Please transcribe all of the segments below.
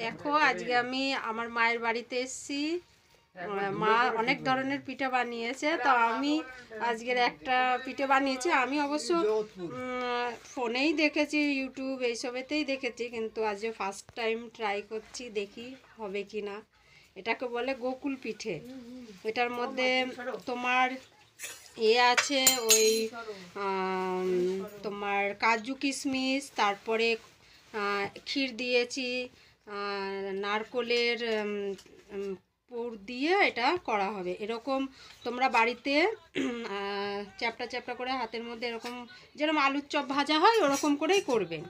দেখো আজকে আমি আমার মায়ের বাড়িতে এসেছি। মা অনেক ধরনের পিঠা বানিয়েছে, তো আমি আজকের একটা পিঠে বানিয়েছি। আমি অবশ্য ফোনেই দেখেছি, ইউটিউব এইসবেতেই দেখেছি, কিন্তু আজকে ফার্স্ট টাইম ট্রাই করছি, দেখি হবে কি না। এটাকে বলে গোকুল পিঠে। এটার মধ্যে তোমার আছে ওই তোমার কাজু কিশমিশ, তারপরে ক্ষীর দিয়েছি, নারকলের পুর দিয়ে এটা করা হবে। এরকম তোমরা বাড়িতে চ্যাপটা চ্যাপটা করে হাতের মধ্যে এরকম যেরকম আলুর চপ ভাজা হয় ওরকম করেই করবেন,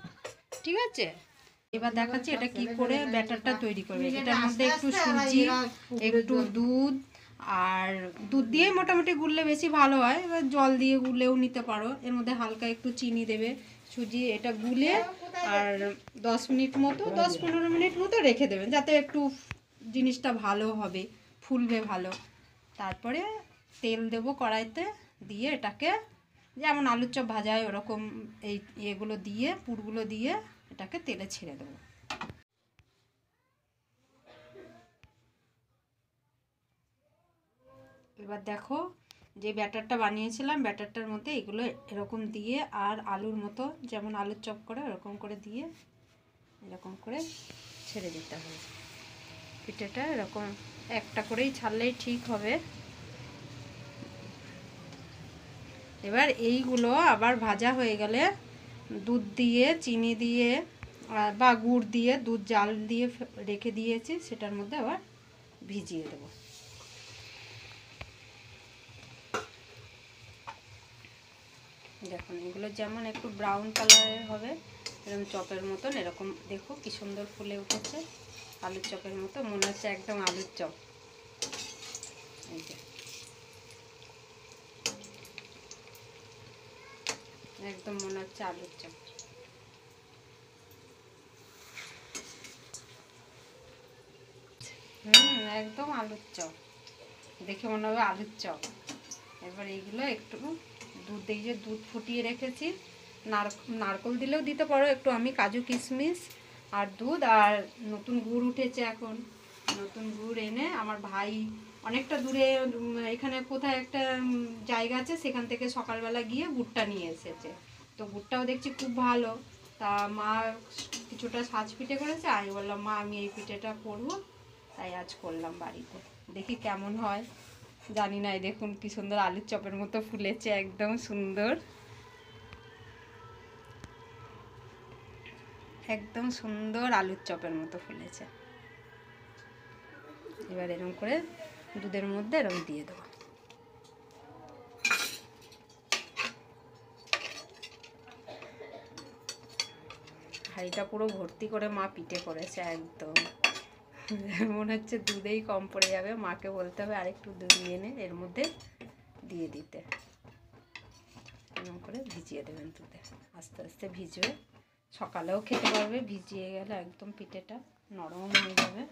ঠিক আছে? এবার দেখাচ্ছি এটা কি করে ব্যাটারটা তৈরি করবে। এটার মধ্যে একটু সুজি, একটু দুধ, আর দুধ দিয়ে মোটামুটি গুললে বেশি ভালো হয়, এবার জল দিয়ে গুলেও নিতে পারো। এর মধ্যে হালকা একটু চিনি দেবে, সুজি, এটা গুলে আর 10-15 মিনিট মতো রেখে দেবেন, যাতে একটু জিনিসটা ভালো হবে, ফুলবে ভালো। তারপরে তেল দেবো কড়াইতে, দিয়ে এটাকে যেমন আলুর চপ ভাজা হয় ওরকম এই এগুলো দিয়ে, পুরগুলো দিয়ে এটাকে তেলে ছেড়ে দেবো। এবার দেখো যে ব্যাটারটা বানিয়েছিলাম, ব্যাটারটার মধ্যে এগুলো এরকম দিয়ে আর আলুর মতো যেমন আলুর চপ করে ওরকম করে দিয়ে এরকম করে ছেড়ে দিতে হবে। পিঠেটা এরকম একটা করেই ছাড়লেই ঠিক হবে। এবার এইগুলো আবার ভাজা হয়ে গেলে দুধ দিয়ে, চিনি দিয়ে বা গুড় দিয়ে, দুধ জাল দিয়ে রেখে দিয়েছি, সেটার মধ্যে আবার ভিজিয়ে দেবো। দেখুন এগুলো যেমন একটু ব্রাউন কালারের হবে, এরকম চপের মতন, এরকম দেখো কি সুন্দর ফুলে উঠেছে, আলুর চপের মতো মনে হচ্ছে, একদম আলুর চপ। এই যে একদম মনে হচ্ছে আলুর চপ। একদম আলুর চপ, দেখে মনে হবে আলুর চপ। এবার এইগুলো একটু দুধ দিয়ে, দুধ ফুটিয়ে রেখেছি, নারকল দিলেও দিতে পারো একটু, আমি কাজু কিশমিশ আর দুধ আর নতুন গুড় উঠেছে এখন, নতুন গুড় এনে আমার ভাই অনেকটা দূরে, এখানে কোথায় একটা জায়গা আছে, সেখান থেকে সকালবেলা গিয়ে গুড়টা নিয়ে এসেছে। তো গুড়টাও দেখছি খুব ভালো। তা মা কিছুটা সাজ পিঠে করেছে, আমি বললাম মা আমি এই পিঠেটা করবো, তাই আজ করলাম বাড়িতে, দেখি কেমন হয়। জানি না, দেখুন কি সুন্দর আলুর চপের মতো ফুলেছে, একদম সুন্দর, একদম সুন্দর আলুর চপের মতো ফুলেছে। এবার এরকম করে দুধের মধ্যে এরকম দিয়ে দেবো। হাঁড়িটা পুরো ভর্তি করে মা পিঠে করেছে, একদম মনে হচ্ছে দুধেই কম পড়ে যাবে। মাকে বলতে হবে আরেকটু দুধ নিয়ে এনে এর মধ্যে দিয়ে দিতে। এরকম করে ভিজিয়ে দেবেন দুধে, আস্তে আস্তে ভিজবে, সকালেও খেতে পারবে, ভিজিয়ে গেলে একদম পিঠেটা নরম হয়ে যাবে।